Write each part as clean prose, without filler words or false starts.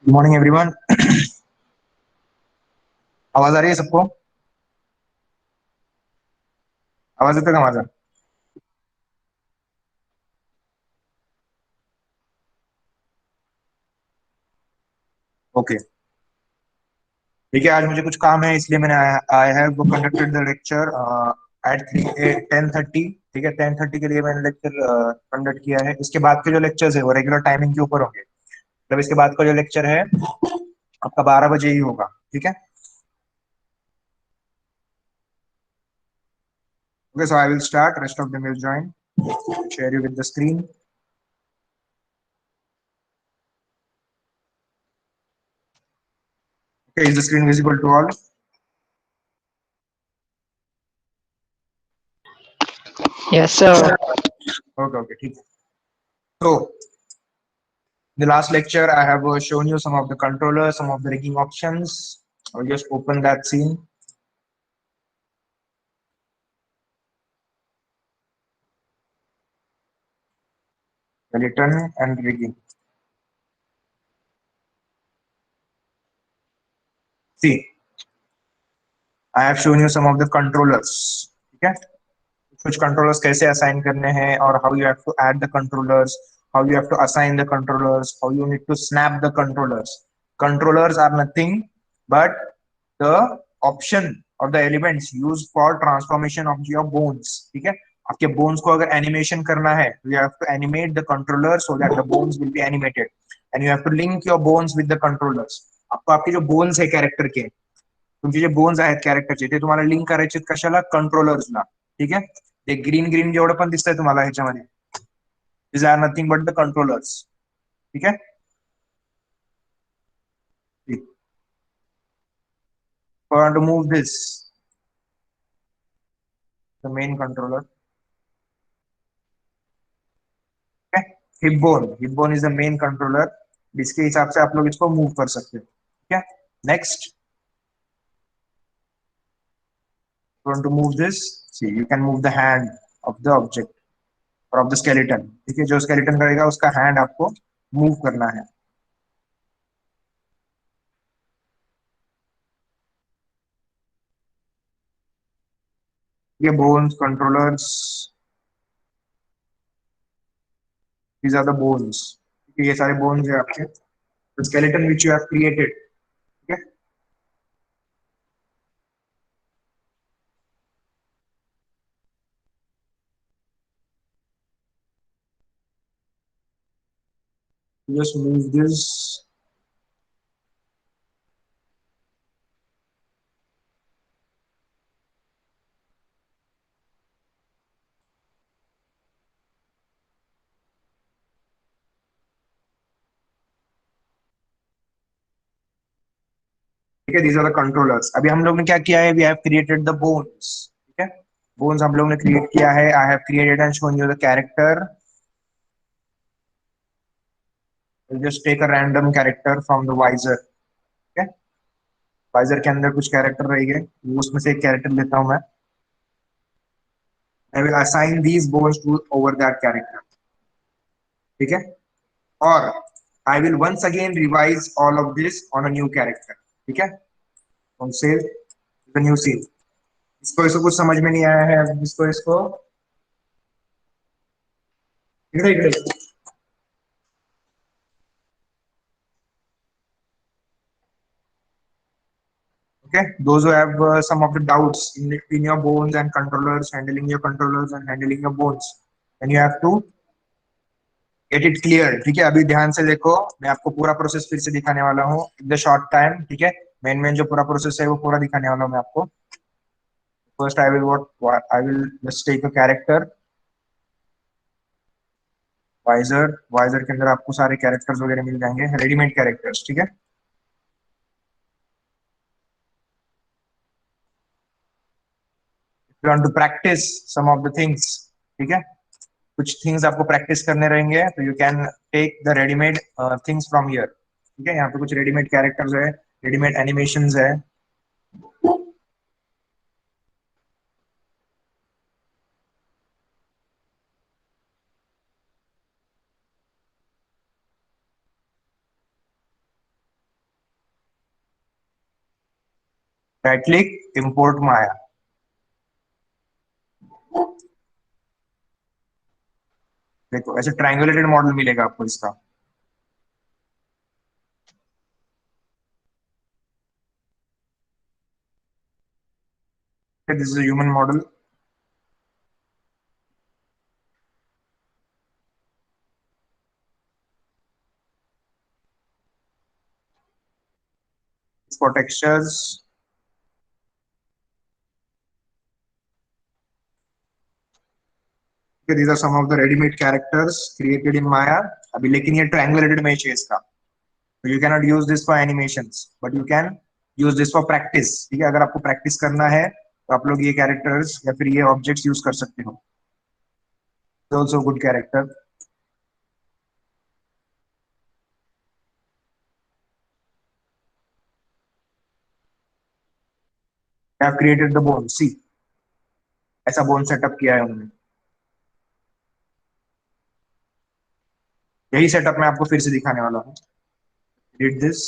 Good morning everyone. आवाज आ रही है सबको? आवाज है तक आवाज? ओके। ठीक है, आज मुझे कुछ काम है इसलिए मैंने I have conducted the lecture at 10:30। ठीक है, 10:30 के लिए मैंने लेक्चर कंडक्ट किया है। इसके बाद के जो लेक्चर्स है वो रेगुलर टाइमिंग के ऊपर होंगे। मतलब इसके बाद का जो लेक्चर है आपका 12 बजे ही होगा। ठीक है। Okay, so I will start, rest of them will join, share you with the screen. Okay, is the screen visible to all? Yes, sir. Okay okay, ठीक है। तो the last lecture I have shown you some of the controllers, some of the rigging options. I'll just open that scene. Skeleton and rigging. See, I have shown you some of the controllers. ठीक है, कुछ controllers कैसे assign करने हैं और how you have to add the controllers, how you have to assign the controllers, how you need to snap the controllers. Controllers are nothing but the option or the elements used for transformation of your bones. ठीक है, आपके bones को अगर animation करना है तो you have to animate the controller so that the bones will be animated, and you have to link your bones with the controllers. आपको आपके जो bones है character के, तुमचे जे बोन्स आहेत कॅरेक्टरचे ते तुम्हाला लिंक करायचे कशाला? कंट्रोलर्सला. ठीक आहे, ते ग्रीन ग्रीन जेवढं पण दिसतंय तुम्हाला ह्याच्यामध्ये, this are nothing but the controllers. ठीक आहे. For to move this, the main controller. Hip bone is the main controller, जिसके हिसाब से आप लोग इसको मूव कर सकते हो. ठीक है. Next, to move this, see you can move the hand of the object or of the skeleton. ठीक है, जो skeleton रहेगा उसका hand आपको मूव करना है. ये bones controllers, these are the bones. ये सारे bones है आपके, the skeleton which you have created. ठीक है. Just move this. ठीक है, these are the controllers. अभी हम लोग ने क्या किया है? We have created the bones. ठीक है, bones हम लोग ने create किया है. I have created and shown you the character. We'll just take a random character from the visor. ठीक है, visor के अंदर कुछ character रहेंगे, उसमें से एक character लेता हूं मैं. I will assign these bones to over that character. ठीक है, और I will once again revise all of this on a new character. ठीक है, on save the new scene. इसको कुछ समझ में नहीं आया है, इसको इसको इकडे इकडे. Okay, those who have some of the doubts in your bones and controllers, handling your controllers and handling your bones, then you have to get it clear. ठीक है, अभी ध्यान से देखो, मैं आपको पूरा प्रोसेस फिर से दिखाने वाला हूँ इन द शॉर्ट टाइम. ठीक है, मेन मेन जो पूरा प्रोसेस है वो पूरा दिखाने वाला हूँ मैं आपको. First I will just take a character, visor. Visor के अंदर आपको सारे कैरेक्टर्स वगैरह मिल जाएंगे, रेडीमेड कैरेक्टर्स. ठीक है, you want to practice some of the things. ठीक है, कुछ थिंग्स आपको प्रैक्टिस करने रहेंगे तो you can take the readymade things from here. ठीक है, यहाँ पे कुछ रेडीमेड कैरेक्टर्स है, रेडीमेड एनिमेशंस है. Right click, import Maya. देखो ऐसे ट्रायंगुलेटेड मॉडल मिलेगा आपको इसका। This is a human model. for textures, okay, these are some of the ready-made characters created in Maya। अभी लेकिन ये triangulated mesh है इसका, so you cannot use this for animations, but you can use this for practice। ठीक है, अगर आपको practice करना है तो आप लोग ये characters या फिर ये objects use कर सकते हो। Also good character। I have created the bone, see, ऐसा bone setup किया है उन्होंने। यही setup मैं आपको फिर से दिखाने वाला हूँ। Did this,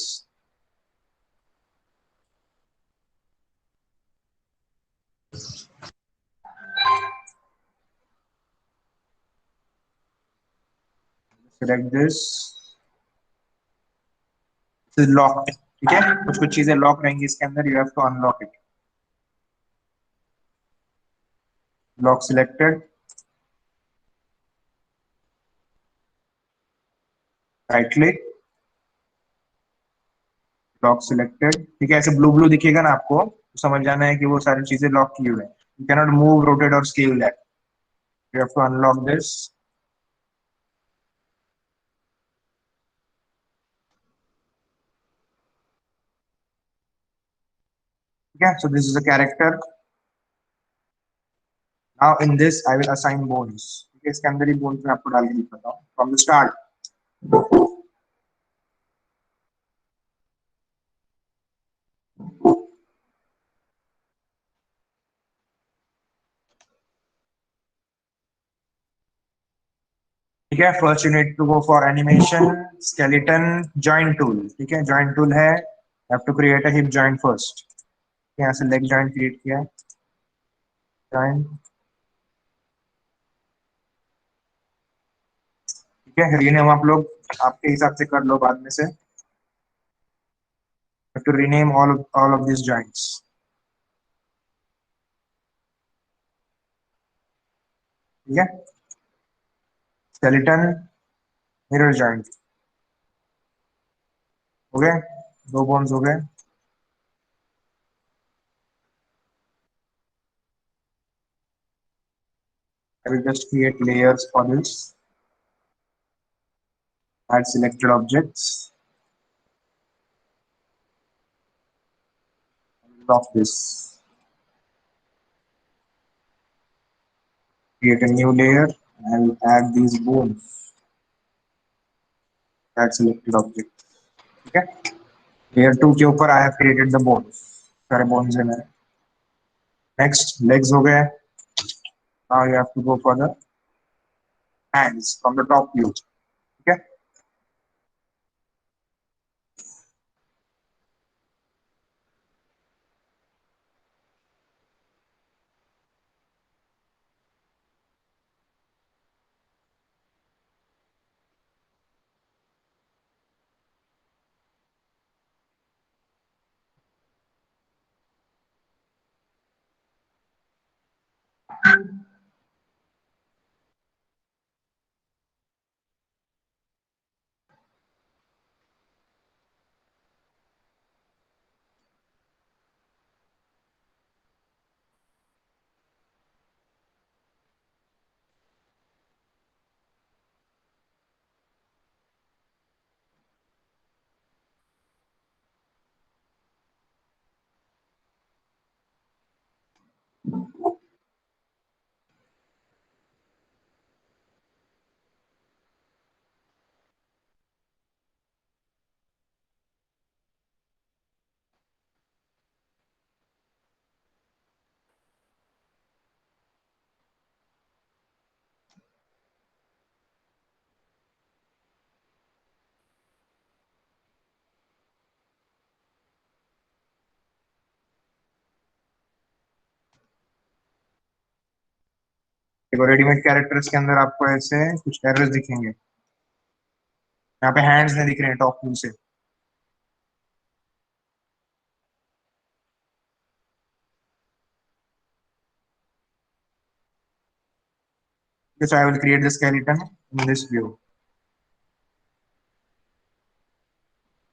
select this, this is locked। ठीक है, कुछ कुछ चीजें लॉक रहेंगी इसके अंदर, you have to unlock it। Lock selected, right click, lock selected. ठीक है, ऐसे ब्लू ब्लू दिखेगा ना आपको, तो समझ जाना है कि वो सारी चीजें लॉक की हुई है। यू कैनॉट मूव, रोटेट और scale that, you have to unlock this. ठीक है, so this is a character. Now in this I will assign bones. ठीक है, इसके अंदर ही बोन्स मैं आपको डाल के दिखाता हूँ फ्रॉम द स्टार्ट। ठीक है, first you need to go for animation, skeleton, joint tool. ठीक है, जॉइंट टूल है, have to create a hip joint first. यहाँ से लेग जॉइंट क्रिएट किया, जॉइंट। ठीक है, रीनेम आप लोग आपके हिसाब से कर लो बाद में से। to rename all of these joints। ठीक है, skeleton, mirror joint हो गए, दो बोन्स हो गए। I will just create layers for this, add selected objects, lock this, create a new layer, and add these bones, add selected objects। ठीक है, layer 2 के ऊपर I have created the bones, सारे bones है मेरे। Next legs हो गए। Now you have to go for the hands from the top view। ठीक है, देखो रेडीमेड कैरेक्टर्स के अंदर आपको ऐसे कुछ एरर्स दिखेंगे। यहाँ पे हैंड्स नहीं दिख रहे हैं टॉप व्यू से। So I will create the skeleton in this view।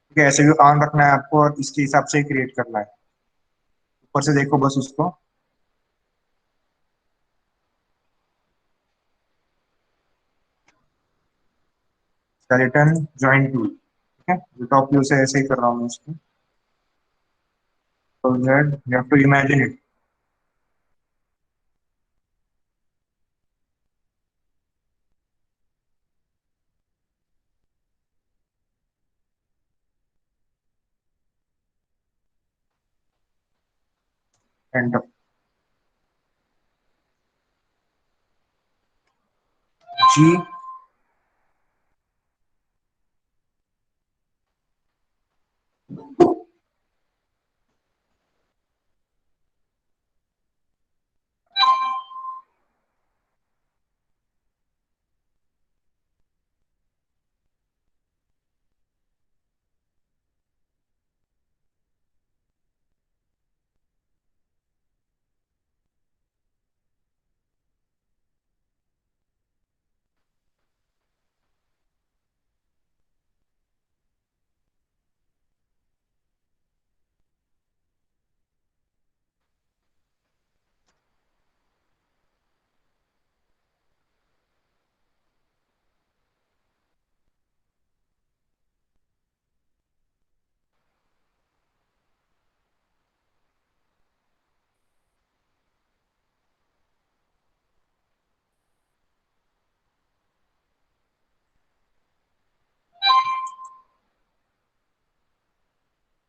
ठीक है, ऐसे व्यू ऑन रखना है आपको और इसके हिसाब से क्रिएट करना है। ऊपर से देखो बस उसको। स्केलेटन जॉइन टूल, ठीक है, टॉप व्यू से ऐसे ही कर रहा हूँ मैं इसको। So that you have to imagine it। Enter. जी।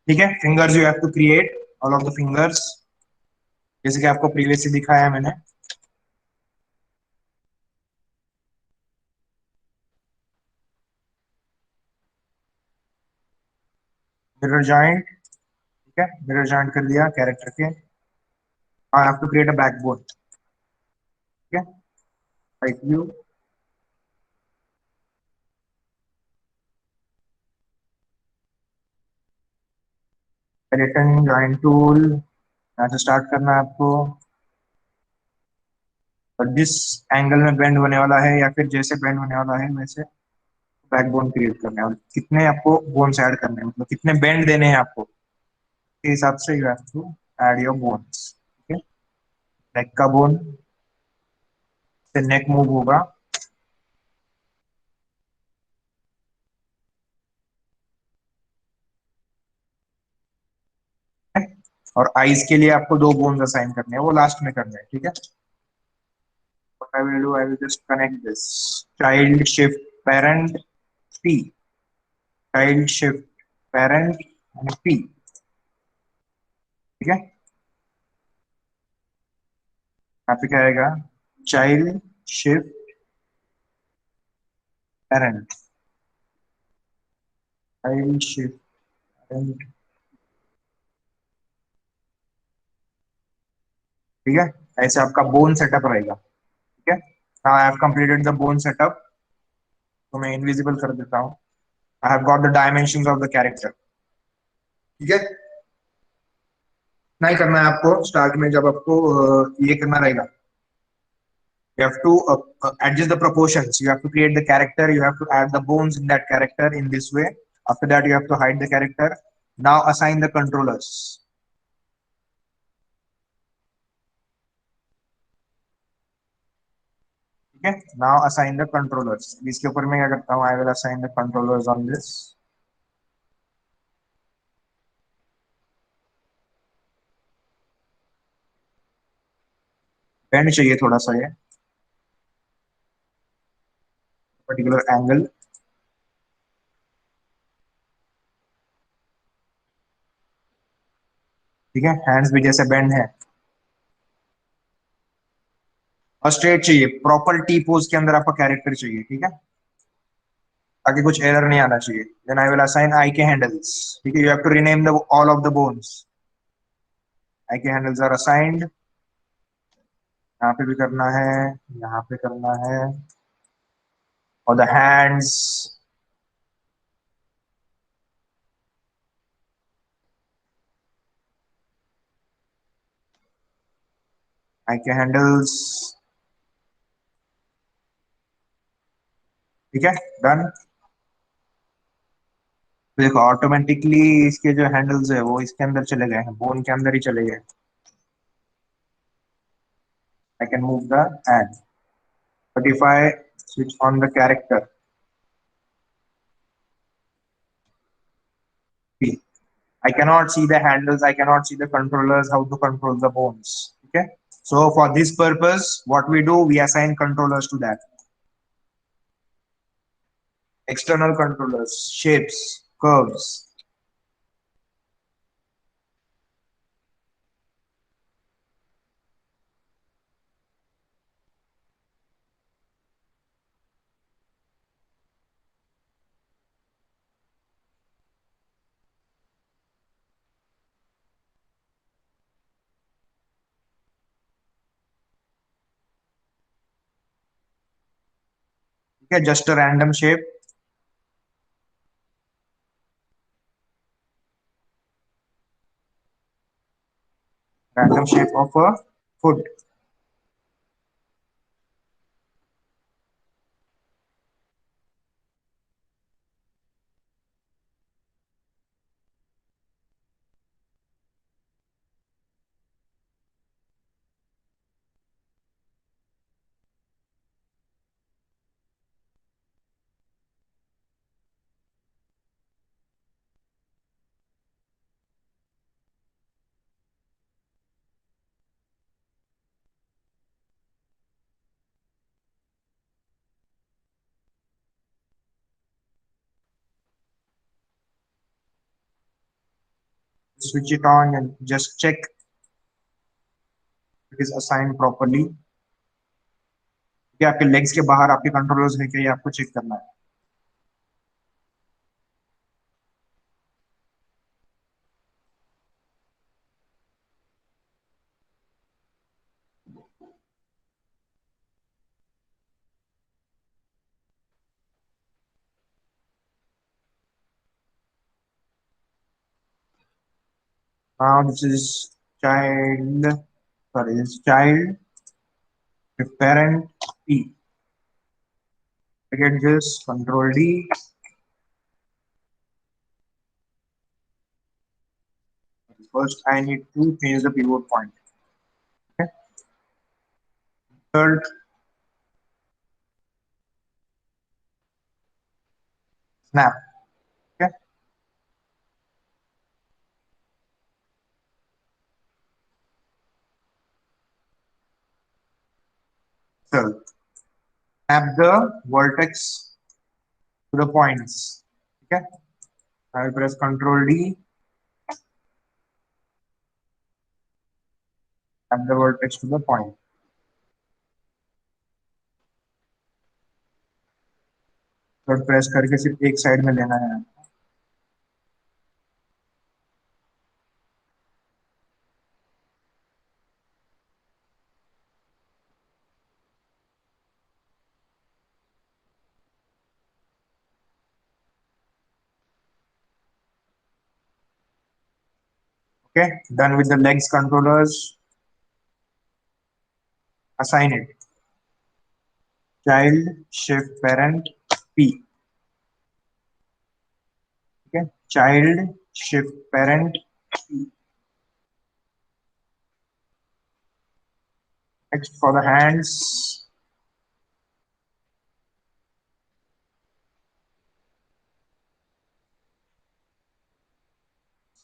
ठीक है, fingers you have to create all of the fingers, जैसे कि आपको प्रीवियसली दिखाया है मैंने। मिरर जॉइंट, ठीक है, मिरर जॉइंट कर दिया कैरेक्टर के। I have to create a backbone, ठीक है, right view, skeleton joint tool, यहाँ से स्टार्ट करना है आपको। और जिस एंगल में बेंड होने वाला है या फिर जैसे बेंड होने वाला है वैसे बैकबोन क्रिएट करना है। और कितने आपको बोन्स ऐड करने हैं, मतलब कितने बेंड देने हैं आपको, के हिसाब से you have to add your bones. ठीक है, नेक का बोन से नेक मूव होगा। और आईज के लिए आपको दो बोन्स असाइन करने हैं, वो लास्ट में करने हैं। ठीक है, what I will do, I will just connect this child shift parent P, child shift parent and P। ठीक है, यहाँ पे क्या आएगा, child shift parent, child shift parent. ठीक है, ऐसे आपका बोन सेटअप रहेगा। ठीक है, now I have completed the bone setup, तो मैं इनविजिबल कर देता हूँ। I have got the dimensions of the character. ठीक है, नहीं करना है आपको स्टार्ट में, जब आपको ये करना रहेगा, you have to adjust the proportions, you have to create the character, you have to add the bones in that character in this way, after that you have to hide the character, now assign the controllers। ठीक है, now assign the controllers। इसके ऊपर मैं क्या करता हूँ, I will assign the controllers on this। Bend चाहिए थोड़ा सा ये पर्टिकुलर एंगल। ठीक है, हैंड्स भी जैसे बेंड है। और स्ट्रेट चाहिए, प्रॉपर टी पोज के अंदर आपका कैरेक्टर चाहिए। ठीक है, ताकि कुछ एरर नहीं आना चाहिए। Then I will assign I K handles. ठीक है, you have to rename the all of the bones. I K handles are assigned. यहाँ पे भी करना है, यहाँ पे करना है, और the hands, I K handles, ठीक है, डन। देखो ऑटोमेटिकली इसके जो हैंडल्स है वो इसके अंदर चले गए हैं, बोन के अंदर ही चले गए। I can move the hand, but if I switch on the character P, I cannot see the handles, I cannot see the controllers, how to control the bones. Okay. So for this purpose, what we do, we assign controllers to that. External controllers, shapes, curves. Okay, just a random shape. Random shape of a foot. Switch it on and just check it is assigned properly. क्या आपके legs के बाहर आपके controllers है क्या, ये आपको check करना है. Now this is child, sorry, this is child, the parent P. I get this, control D. First, I need to change the pivot point. Okay. Third, snap. Okay. So, snap the vertex to the points. Okay. I will press Control D. Snap the vertex to the point. Third press करके सिर्फ एक side में लेना है. Okay. Done with the legs controllers. Assign it. Child, shift, parent, P. Okay. Child, shift, parent, P. Next for the hands.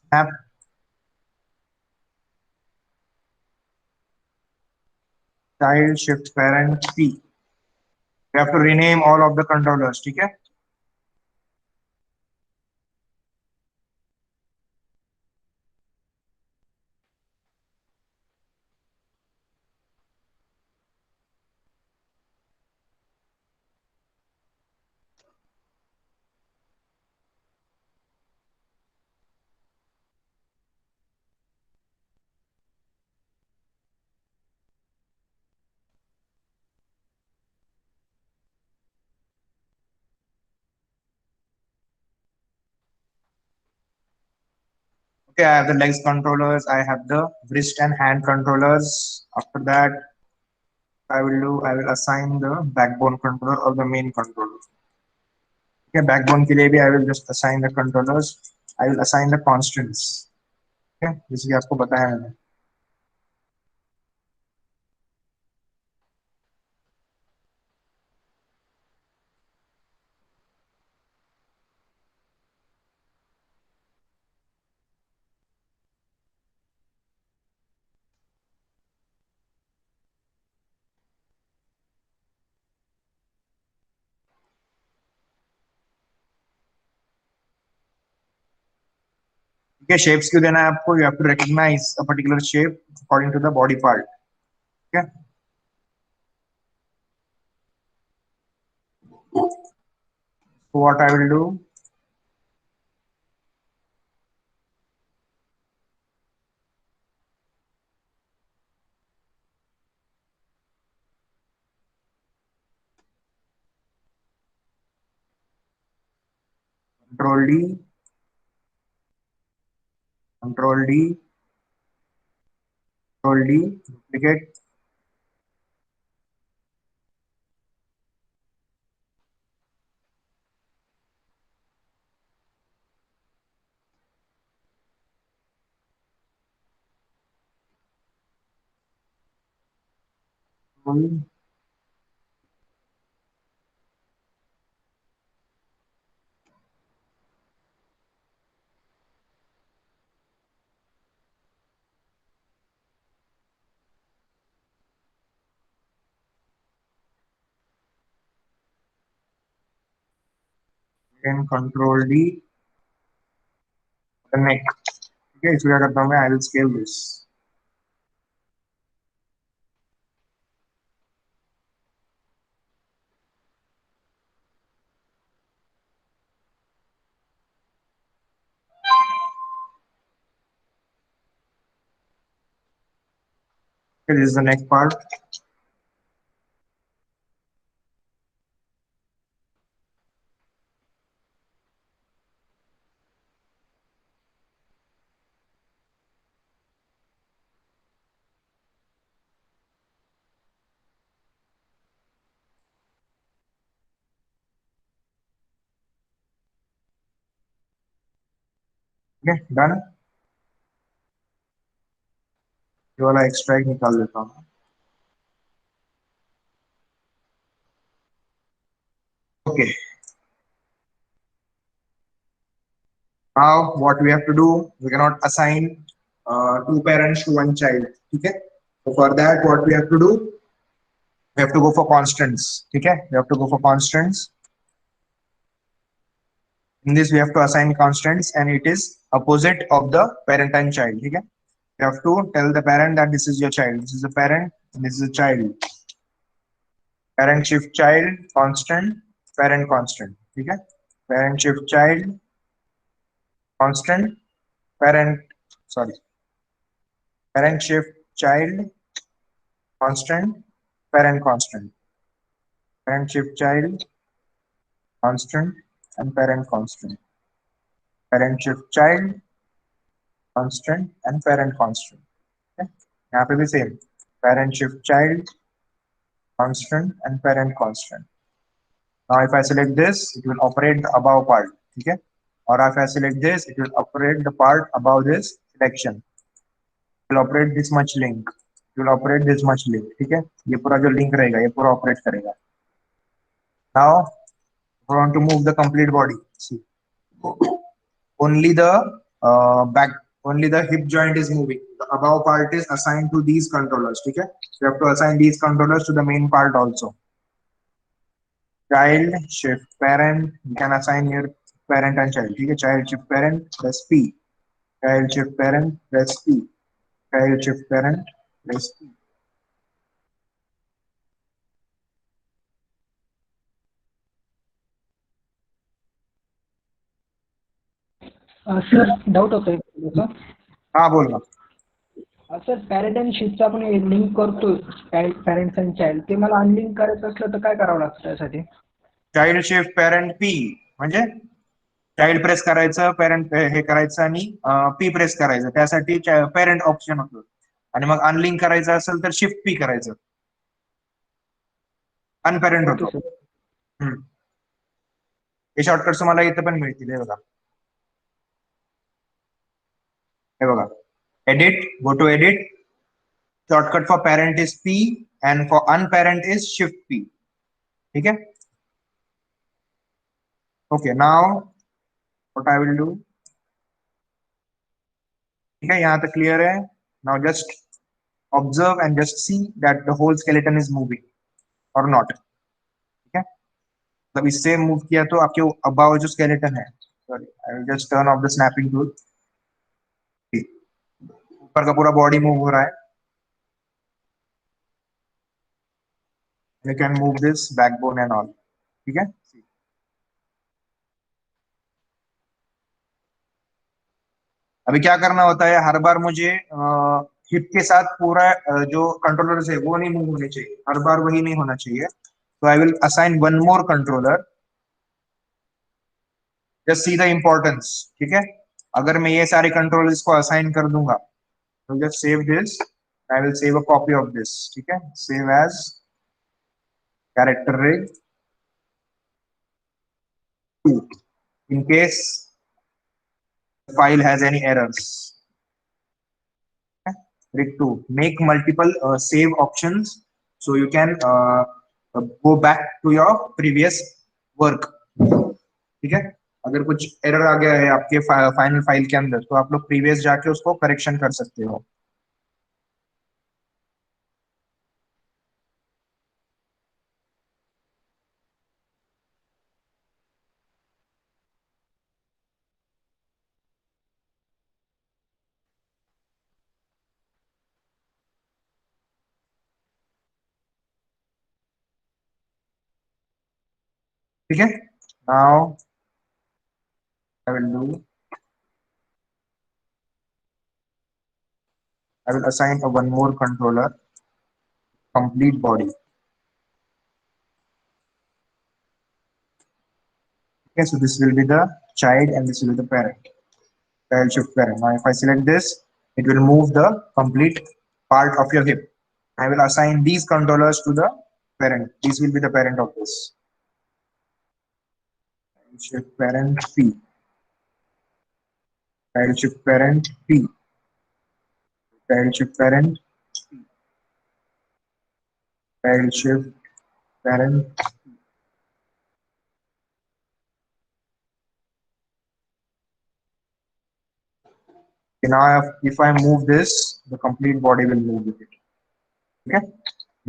Snap. Child, shift, parent, P. You have to rename all of the controllers. ठीक है. Okay, I have the legs controllers, I have the wrist and hand controllers. After that, I will assign the backbone controller or the main controller. Okay, backbone के लिए भी I will just assign the controllers. I will assign the constants. Okay, जैसे कि आपको बताया मैंने. Okay, shapes क्यों देना है आपको? You have to recognize a particular shape according to the body part. Okay. So what I will do? Control D, Control D, Control D, duplicate. Then Control D, the neck. Okay, इसको क्या करता हूँ मैं? I will scale this. Okay, this is the neck part. Okay, done. ये वाला extract निकाल देता हूँ. Okay. Now what we have to do? We cannot assign two parents to one child. Okay. So for that, what we have to do? We have to go for constants. Okay. We have to go for constants. In this, we have to assign constants, and it is opposite of the parent and child. Okay. You have to tell the parent that this is your child. This is a parent. And this is a child. Parent shift child constant. Parent constant. Okay. Parent shift child constant. Parent. Sorry. Parent shift child constant. Parent constant. Parent shift child constant and parent constant. Parent shift child constant and parent constant. Okay. यहाँ पे भी same. Parent shift child constant and parent constant. Now if I select this, it will operate the above part. Okay. Or if I select this, it will operate the part above this selection. It will operate this much link. It will operate this much link. ठीक है? ये पूरा जो link रहेगा, ये पूरा operate करेगा. Now we want to move the complete body. See, only the only the hip joint is moving. The above part is assigned to these controllers. Okay, so you have to assign these controllers to the main part also. Child shift parent. You can assign your parent and child. Okay, child shift parent press P. Child shift parent press P. Child shift parent press P. Sir doubt होतोय थोडंसं. हाँ बोलना. Sir parent आणि शिफ्टचं आपण link करतो parents आणि child, ते मला अनलिंक करायचं असलं तर काय करावं लागतं त्यासाठी? चाइल्ड शिफ्ट parent P म्हणजे चाइल्ड प्रेस करायचं, पेरेंट हे करायचं आणि पी प्रेस करायचं, त्यासाठी पेरेंट ऑप्शन होतं. आणि मग अनलिंक करायचं असेल तर शिफ्ट पी करायचं, अनपेरेंट ओके होतो. सर. हे शॉर्टकट तुम्हाला इथं पण मिळतील. हे बघा, हे बघा, edit, go to edit, shortcut for parent is P and for unparent is shift P. ठीक है. Okay, now what I will do. ठीक है, यहाँ तक क्लियर है. Now just observe and just see that the whole skeleton is moving or not. ठीक है, मतलब इससे मूव किया तो आपके अबाव जो स्केलेटन है, sorry I will just turn off the snapping tool. ऊपर का पूरा बॉडी मूव हो रहा है. You can move this backbone and all. ठीक है. अभी क्या करना होता है, हर बार मुझे हिप के साथ पूरा जो कंट्रोलर है वो नहीं मूव होने चाहिए, हर बार वही नहीं होना चाहिए. तो I will assign one more controller. Just see the importance. ठीक है, अगर मैं ये सारे कंट्रोलर्स को असाइन कर दूंगा तो just save this. I will save a copy of this. ठीक है, save as character rig 2 in case the file has any errors. Okay? Rig 2, make multiple save options so you can go back to your previous work. ठीक है, अगर कुछ error आ गया है आपके final file के अंदर तो आप लोग प्रीवियस जाके उसको करेक्शन कर सकते हो. ठीक है, now I will do, I will assign a one more controller, complete body. Okay, so this will be the child and this will be the parent. Child shift parent. Now, if I select this, it will move the complete part of your hip. I will assign these controllers to the parent. This will be the parent of this. Child shift parent P. Child shift parent P. Child shift parent P. Child shift parent. Okay, now, if I move this, the complete body will move with it. Okay,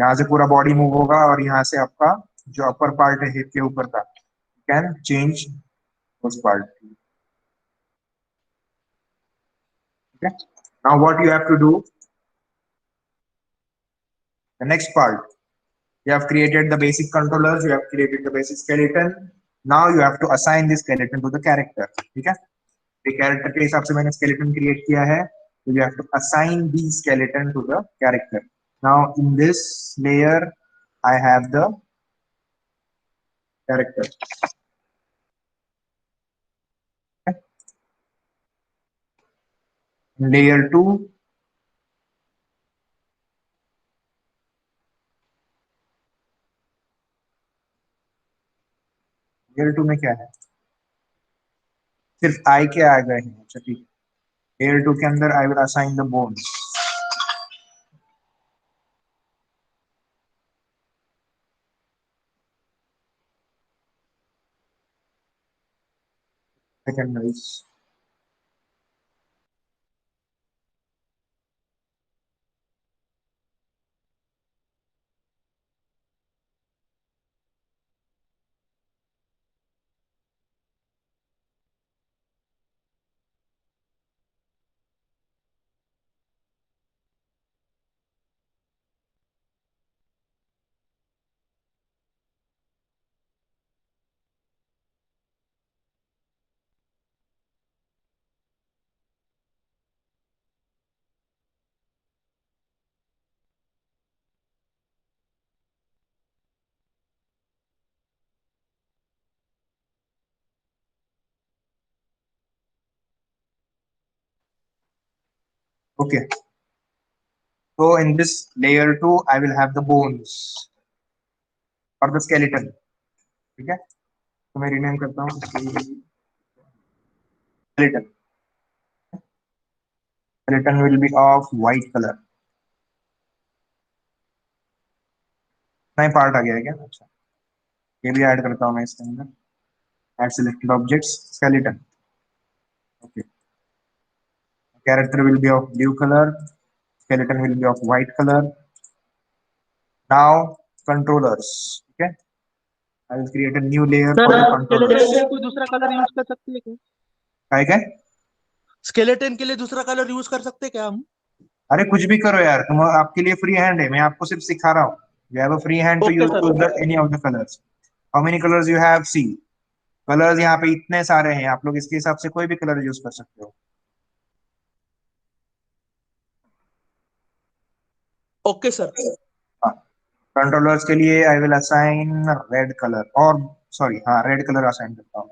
यहाँ से पूरा body move होगा और यहाँ से आपका जो upper part है हिप के ऊपर का कैन चेंज उस part. Okay, now what you have to do, the next part, you have created the basic controllers, you have created the basic skeleton. Now you have to assign this skeleton to the character. ठीक है, ये character के हिसाब से मैंने skeleton create किया है, so you have to assign the skeleton to the character. Now in this layer I have the character. Okay. Layer 2, layer 2 में क्या है, सिर्फ आई के आ गए हैं. अच्छा ठीक है, लेयर 2 के अंदर आई will assign the bones. Secondaries. Okay, so in this layer 2 I will have the bones or the skeleton. ठीक है, तो मैं रिनेम करता हूँ skeleton. Skeleton will be of white color. नया पार्ट आ गया है क्या? अच्छा, ये भी ऐड करता हूँ मैं इसके अंदर. Add selected objects, skeleton. Okay, character will be of blue color, skeleton will be of white color. Now controllers. Okay, I will create a new layer for sir the skeleton के लिए controllers. कोई दूसरा colour use कर सकते हैं क्या? काय काय? स्केलेटन के लिए दूसरा कलर यूज कर सकते हैं क्या हम? अरे कुछ भी करो यार, तुम आपके लिए फ्री हैंड है, मैं आपको सिर्फ सिखा रहा हूँ. You have a free hand to okay use sir, okay. any of the colors. How many colors you have? See, colours यहाँ पे इतने सारे हैं, आप लोग इसके हिसाब से कोई भी कलर यूज कर सकते हो. Okay sir. कंट्रोलर्स के लिए आई विल असाइन रेड कलर, और सॉरी हाँ रेड कलर असाइन करता हूँ.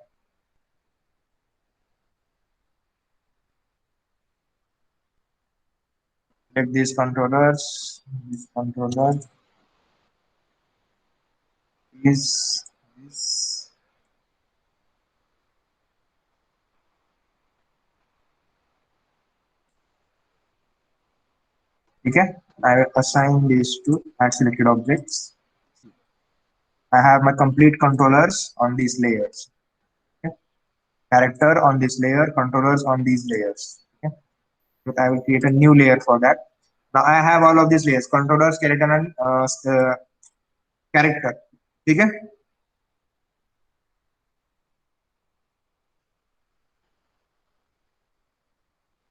Select these controllers. This controller is this. ठीक है, I will assign these to add selected objects. I have my complete controllers on these layers. Okay? Character on this layer, controllers on these layers. Okay? But I will create a new layer for that. Now I have all of these layers: controller, skeleton, and character. ठीक है.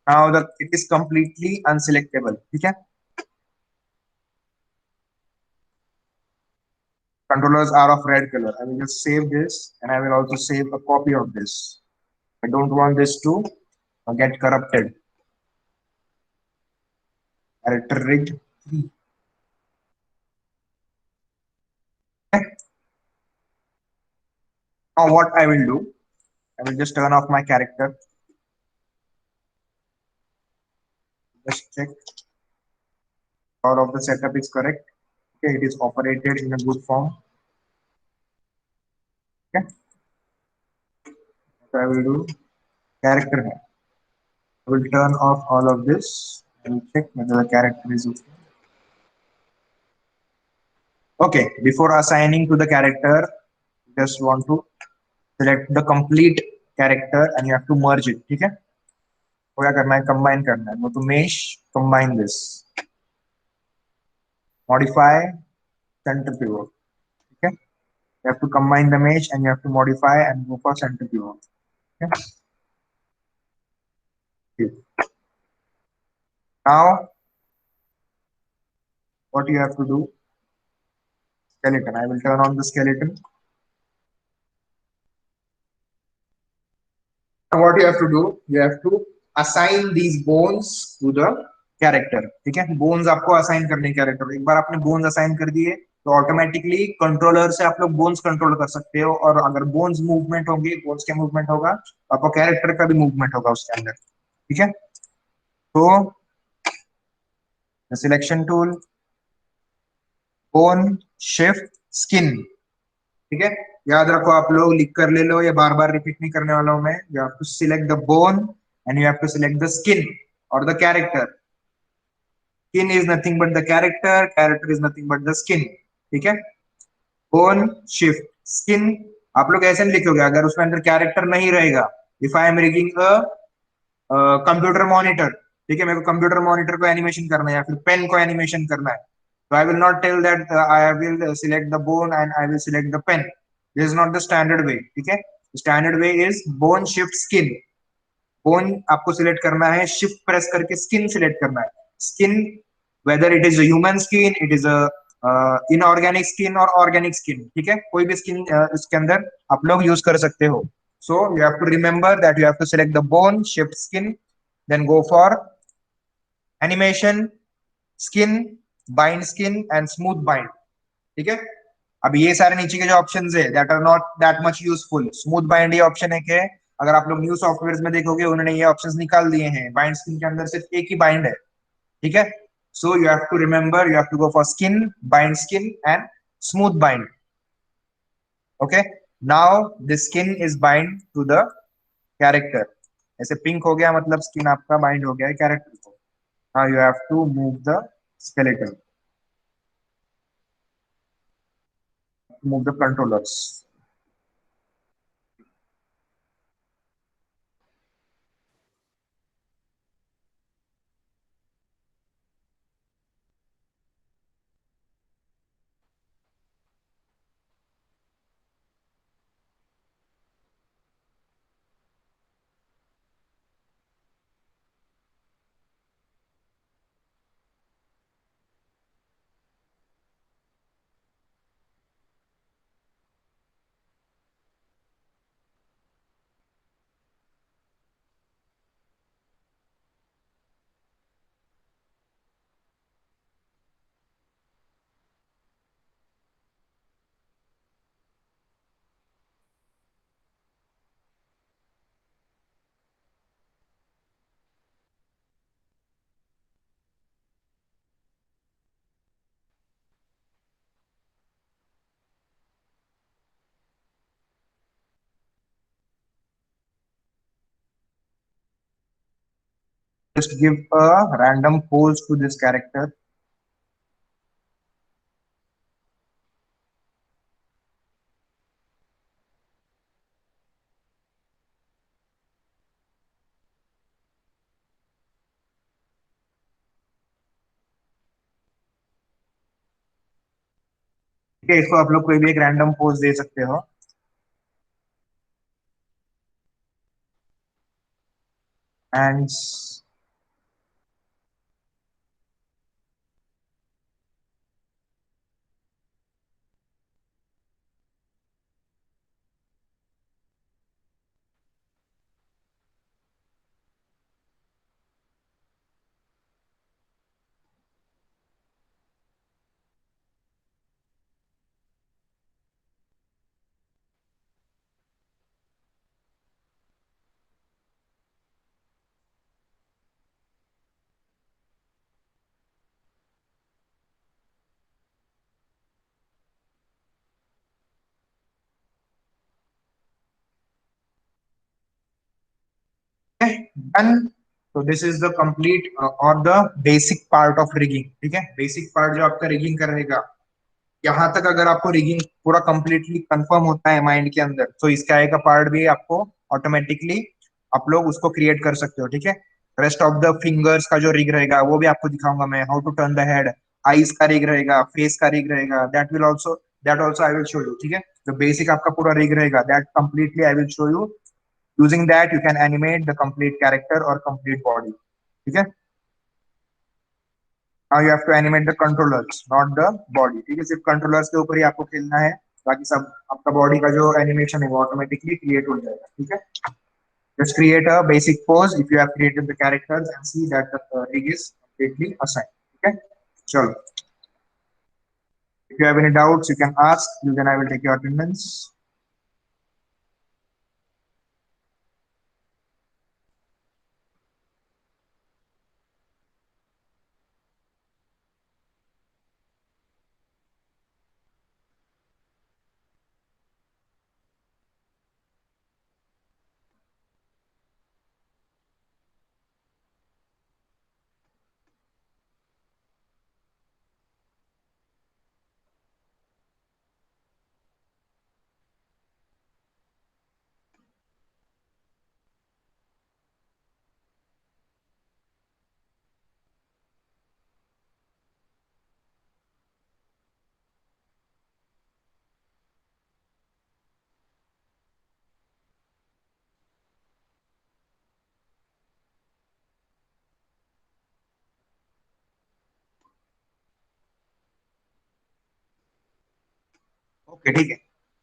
Now it is completely unselectable. ठीक है. Controllers are of red color. I will just save this, and I will also save a copy of this. I don't want this to get corrupted. Character rig. Okay. Now what I will do, I will just turn off my character. Just check all of the setup is correct. Okay, it is operated in a good form. Okay. So I will do character here. I will turn off all of this and check whether the character is okay. Okay, before assigning to the character, just want to select the complete character and you have to merge it. ठीक है, तो क्या करना है, combine करना है. Go to mesh, combine this, modify, center pivot. ठीक है, you have to combine the mesh and you have to modify and go for center pivot. Okay. Now what you have to do, skeleton. I will turn on the skeleton. Now what you have to do, you have to assign these bones to the character. ठीक है, bones आपको assign करने character. एक बार आपने bones assign कर दिए तो automatically controller से आप लोग बोन्स कंट्रोल कर सकते हो, और अगर बोन्स मूवमेंट होंगे, बोन्स का मूवमेंट होगा तो आपको कैरेक्टर का भी मूवमेंट होगा उसके अंदर. ठीक है, तो selection tool, bone, shift, skin. ठीक है, याद रखो, आप लोग लिख कर ले लो, ये बार बार रिपीट नहीं करने वाला हूं मैं. You have to select the bone and you have to select the skin or the character. Skin is nothing but the character, character is nothing but the skin. ठीक है, बोन, शिफ्ट, स्किन. आप लोग ऐसे नहीं लिखोगे अगर उसमें अंदर कैरेक्टर नहीं रहेगा. If I am rigging a computer monitor, ठीक है, मेरे को कंप्यूटर मॉनिटर को एनिमेशन करना है या फिर पेन को एनिमेशन करना है, तो I will not tell that I will select the bone and I will select the pen. This is not the standard way. ठीक है, standard way is bone, shift, skin. Bone आपको select करना है, shift press करके skin select करना है. Skin, whether it is human skin, it is inorganic skin और organic skin. ठीक है, कोई भी स्किन इसके अंदर आप लोग यूज कर सकते हो. So you have to remember that you have to select the bone, shift skin, then go for animation, skin, bind skin and smooth bind. ठीक है, अब ये सारे नीचे के जो ऑप्शंस है that are not that much useful. Smooth bind ये ऑप्शन है कि अगर आप लोग न्यू सॉफ्टवेयर में देखोगे उन्होंने ये ऑप्शंस निकाल दिए हैं. बाइंड स्किन के अंदर सिर्फ एक ही बाइंड है, ठीक है. So you have to remember, you have to go for skin, bind skin and smooth bind. Okay, now the skin is bind to the character. ऐसे पिंक हो गया मतलब स्किन आपका बाइंड हो गया है कैरेक्टर को. Now you have to move the skeleton, move the controllers. Just give a random pose to this character. ठीक है, इसको आप लोग कोई भी एक रैंडम पोज दे सकते हो. And done. तो दिस इज द कंप्लीट और the basic part of rigging. ठीक है, बेसिक पार्ट जो आपका रिगिंग करेगा, यहाँ तक अगर आपको रिगिंग पूरा कंप्लीटली कंफर्म होता है माइंड के अंदर, तो इसका एक पार्ट भी आपको ऑटोमेटिकली आप लोग उसको क्रिएट कर सकते हो. ठीक है, रेस्ट ऑफ द फिंगर्स का जो रिग रहेगा वो भी आपको दिखाऊंगा मैं. How to turn the head, eyes का रिग रहेगा, फेस का रिग रहेगा, that also I will show you. ठीक है, जो बेसिक आपका पूरा रिग रहेगा, that completely I will show you. Using that, you can animate the complete character or complete body. ठीक है, now you have to animate the controllers, not the body. ठीक है, सिर्फ controllers के ऊपर ही आपको खेलना है, बाकी सब आपका बॉडी का जो एनिमेशन है वो ऑटोमेटिकली क्रिएट हो जाएगा. ठीक है, just create a basic pose if you have created the characters and see that the rig is completely assigned. ठीक है, चलो. If you have any doubts, you can ask. Then I will take your attendance. Okay, ठीक है,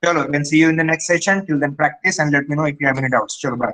चलो. Then see you in the next session. Till then, practice and let me know if you have any doubts. चलो, bye.